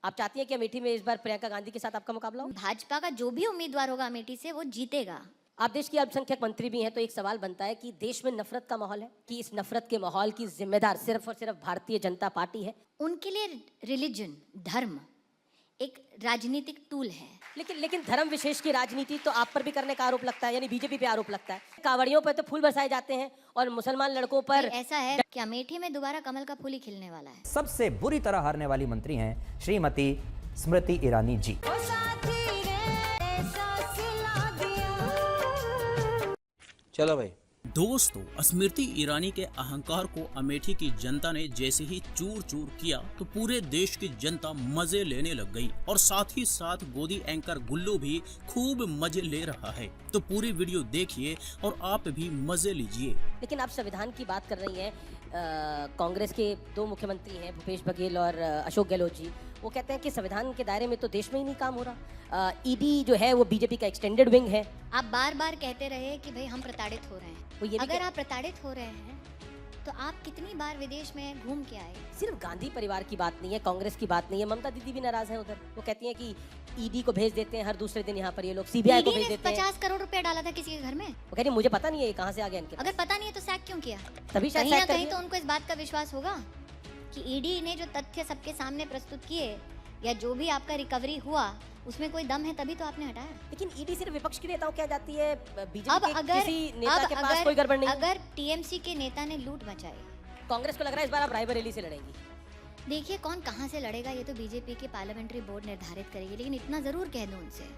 आप चाहती हैं कि अमेठी में इस बार प्रियंका गांधी के साथ आपका मुकाबला हो? भाजपा का जो भी उम्मीदवार होगा अमेठी से वो जीतेगा। आप देश की अल्पसंख्यक मंत्री भी हैं, तो एक सवाल बनता है कि देश में नफरत का माहौल है, कि इस नफरत के माहौल की जिम्मेदार सिर्फ और सिर्फ भारतीय जनता पार्टी है। उनके लिए रिलीजन, धर्म एक राजनीतिक टूल है। लेकिन धर्म विशेष की राजनीति तो आप पर भी करने का आरोप लगता है, यानी बीजेपी पे आरोप लगता है। कांवड़ियों पर तो फूल बरसाए जाते हैं और मुसलमान लड़कों पर ऐसा है कि अमेठी में दोबारा कमल का फूल ही खिलने वाला है। सबसे बुरी तरह हारने वाली मंत्री हैं श्रीमती स्मृति ईरानी जी। चलो भाई। दोस्तों, स्मृति ईरानी के अहंकार को अमेठी की जनता ने जैसे ही चूर चूर किया तो पूरे देश की जनता मजे लेने लग गई और साथ ही साथ गोदी एंकर गुल्लू भी खूब मजे ले रहा है। तो पूरी वीडियो देखिए और आप भी मजे लीजिए। लेकिन आप संविधान की बात कर रही हैं, कांग्रेस के दो मुख्यमंत्री हैं, भूपेश बघेल और अशोक गहलोत जी। वो कहते हैं कि संविधान के दायरे में तो देश में ही नहीं काम हो रहा। ईडी जो है वो बीजेपी का एक्सटेंडेड विंग है। आप बार बार कहते रहे कि भाई हम प्रताड़ित हो रहे हैं। अगर आप प्रताड़ित हो रहे हैं तो आप कितनी बार विदेश में घूम के आए? सिर्फ गांधी परिवार की बात नहीं है, कांग्रेस की बात नहीं है, ममता दीदी भी नाराज हैं उधर। वो कहती हैं कि ईडी को भेज देते हैं हर दूसरे दिन, यहाँ पर ये लोग सीबीआई को भेज देते हैं। 50 करोड़ रुपया डाला था किसी के घर में। वो कहती मुझे पता नहीं है कहाँ से आ गया इनके। अगर पता नहीं है तो सैक क्यों किया? तभी कहीं ना कहीं तो उनको इस बात का विश्वास होगा कि ईडी ने जो तथ्य सबके सामने प्रस्तुत किए या जो भी आपका रिकवरी हुआ उसमें कोई दम है, तभी तो आपने हटाया। लेकिन ईडी सिर्फ विपक्ष के नेताओं क्या जाती है, बीजेपी अब के अगर किसी नेता के पास कोई गड़बड़ नहीं। अगर टीएमसी के नेता ने लूट मचाई, कांग्रेस को लग रहा है इस बार आप रायबरेली से लड़ेंगी। देखिए कौन कहां से लड़ेगा ये तो बीजेपी के पार्लियामेंट्री बोर्ड निर्धारित करेगी, लेकिन इतना जरूर कह दूं उनसे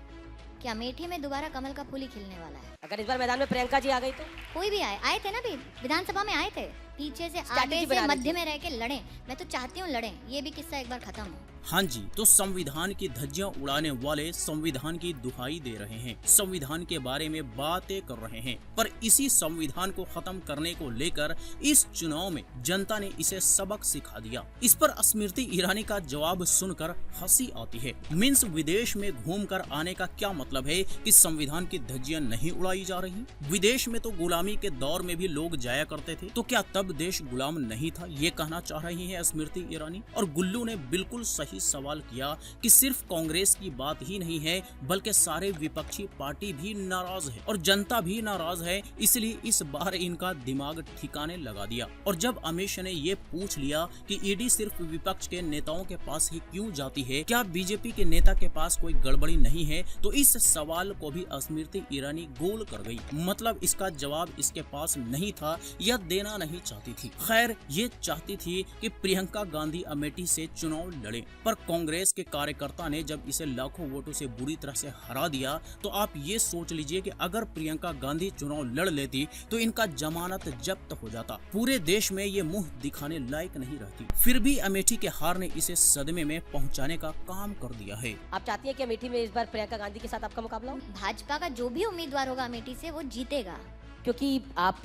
कि अमेठी में दोबारा कमल का फूल ही खिलने वाला है। अगर इस बार मैदान में प्रियंका जी आ गई तो कोई भी आए थे ना, भी विधानसभा में आए थे, पीछे से आगे से मध्य में रह के लड़े। मैं तो चाहती हूँ लड़े, ये भी किस्सा एक बार खत्म हो। हाँ जी, तो संविधान की धज्जियां उड़ाने वाले संविधान की दुहाई दे रहे हैं, संविधान के बारे में बातें कर रहे हैं, पर इसी संविधान को खत्म करने को लेकर इस चुनाव में जनता ने इसे सबक सिखा दिया। इस पर स्मृति ईरानी का जवाब सुनकर हंसी आती है। मीन्स विदेश में घूमकर आने का क्या मतलब है कि संविधान की धज्जियां नहीं उड़ाई जा रही? विदेश में तो गुलामी के दौर में भी लोग जाया करते थे, तो क्या तब देश गुलाम नहीं था, ये कहना चाह रही है स्मृति ईरानी। और गुल्लू ने बिल्कुल सही सवाल किया कि सिर्फ कांग्रेस की बात ही नहीं है बल्कि सारे विपक्षी पार्टी भी नाराज है और जनता भी नाराज है, इसलिए इस बार इनका दिमाग ठिकाने लगा दिया। और जब अमित शाह ने ये पूछ लिया कि ईडी सिर्फ विपक्ष के नेताओं के पास ही क्यों जाती है, क्या बीजेपी के नेता के पास कोई गड़बड़ी नहीं है, तो इस सवाल को भी स्मृति ईरानी गोल कर गई। मतलब इसका जवाब इसके पास नहीं था या देना नहीं चाहती थी। खैर, ये चाहती थी कि प्रियंका गांधी अमेठी से चुनाव लड़े, पर कांग्रेस के कार्यकर्ता ने जब इसे लाखों वोटों से बुरी तरह से हरा दिया, तो आप ये सोच लीजिए कि अगर प्रियंका गांधी चुनाव लड़ लेती तो इनका जमानत जब्त हो जाता। पूरे देश में ये मुंह दिखाने लायक नहीं रहती। फिर भी अमेठी के हार ने इसे सदमे में पहुंचाने का काम कर दिया है। आप चाहती हैं कि अमेठी में इस बार प्रियंका गांधी के साथ आपका मुकाबला हो? भाजपा का जो भी उम्मीदवार होगा अमेठी से वो जीतेगा, क्योंकि आप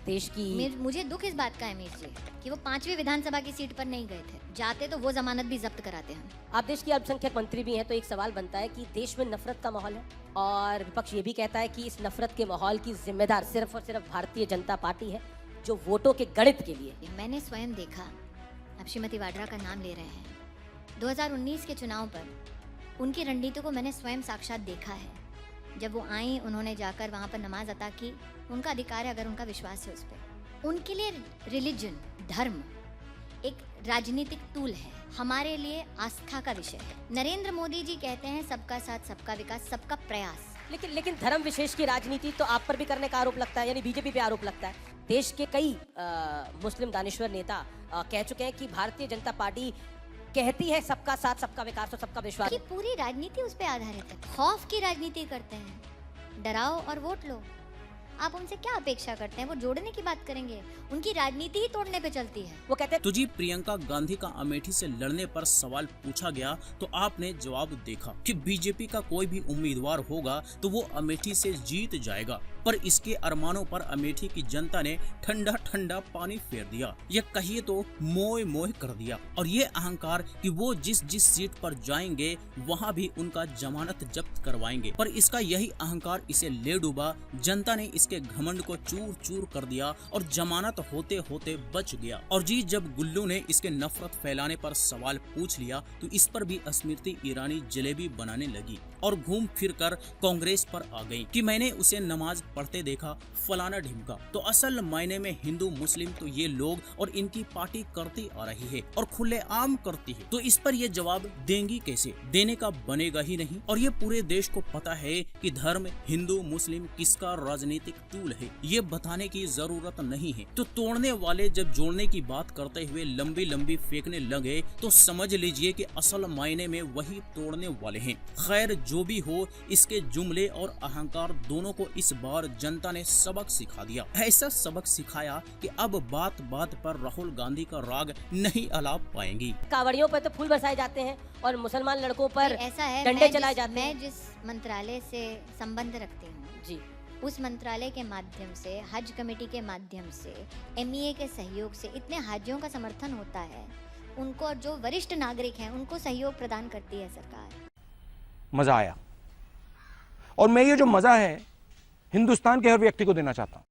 देश की। मुझे दुख इस बात का है अमित जी कि वो 5वीं विधानसभा की सीट पर नहीं गए थे। जाते तो वो जमानत भी जब्त कराते हैं। आप देश की अल्पसंख्यक मंत्री भी हैं, तो एक सवाल बनता है कि देश में नफरत का माहौल है और विपक्ष ये भी कहता है कि इस नफरत के माहौल की जिम्मेदार सिर्फ और सिर्फ भारतीय जनता पार्टी है, जो वोटों के गणित के लिए। मैंने स्वयं देखा, आप श्रीमती वाड्रा का नाम ले रहे हैं, 2019 के चुनाव पर उनकी रणनीति को मैंने स्वयं साक्षात देखा है। जब वो आई, उन्होंने जाकर वहाँ पर नमाज अता की, उनका अधिकार है अगर उनका विश्वास है उस पर। उनके लिए रिलीजन, धर्म एक राजनीतिक टूल है, हमारे लिए आस्था का विषय है। नरेंद्र मोदी जी कहते हैं सबका साथ, सबका विकास, सबका प्रयास। लेकिन धर्म विशेष की राजनीति तो आप पर भी करने का आरोप लगता है, यानी बीजेपी पे आरोप लगता है। देश के कई मुस्लिम दानिश्वर नेता कह चुके हैं कि भारतीय जनता पार्टी कहती है सबका साथ, सबका विकास और सबका विश्वास। कि पूरी राजनीति उस पर आधारित है। खौफ की राजनीति करते हैं, डराओ और वोट लो। आप उनसे क्या अपेक्षा करते हैं? वो जोड़ने की बात करेंगे, उनकी राजनीति ही तोड़ने पे चलती है। वो कहते हैं तो जी, प्रियंका गांधी का अमेठी से लड़ने पर सवाल पूछा गया तो आपने जवाब देखा कि बीजेपी का कोई भी उम्मीदवार होगा तो वो अमेठी से जीत जाएगा। पर इसके अरमानों पर अमेठी की जनता ने ठंडा ठंडा पानी फेर दिया, या कहिए तो मोह मोह कर दिया। और ये अहंकार कि वो जिस जिस सीट पर जाएंगे वहाँ भी उनका जमानत जब्त करवाएंगे, पर इसका यही अहंकार इसे ले डूबा। जनता ने इसके घमंड को चूर चूर कर दिया और जमानत होते होते बच गया। और जी जब गुल्लू ने इसके नफरत फैलाने पर सवाल पूछ लिया तो इस पर भी स्मृति ईरानी जलेबी बनाने लगी और घूम फिर कर कांग्रेस पर आ गई कि मैंने उसे नमाज पढ़ते देखा, फलाना ढिमका। तो असल मायने में हिंदू मुस्लिम तो ये लोग और इनकी पार्टी करती आ रही है और खुलेआम करती है। तो इस पर ये जवाब देंगी कैसे? देने का बनेगा ही नहीं। और ये पूरे देश को पता है कि धर्म हिंदू मुस्लिम किसका राजनीतिक टूल है, ये बताने की जरूरत नहीं है। तो तोड़ने वाले जब जोड़ने की बात करते हुए लंबी लंबी फेंकने लगे तो समझ लीजिए कि असल मायने में वही तोड़ने वाले हैं। खैर जो भी हो, इसके जुमले और अहंकार दोनों को इस बार जनता ने सबक सिखा दिया। ऐसा सबक सिखाया कि अब बात बात पर राहुल गांधी का राग नहीं अलाप पाएंगी। कावड़ियों पर तो फूल बरसाए जाते हैं और मुसलमान लड़कों पर ऐसा है, डंडे चलाए जाते हैं। मैं जिस मंत्रालय से संबंध रखती हूँ जी, उस मंत्रालय के माध्यम से, हज कमेटी के माध्यम से, एमईए के सहयोग से इतने हाजियों का समर्थन होता है। उनको और जो वरिष्ठ नागरिक हैं उनको सहयोग प्रदान करती है सरकार। मजा आया, और मैं ये जो मजा है हिंदुस्तान के हर व्यक्ति को देना चाहता हूं।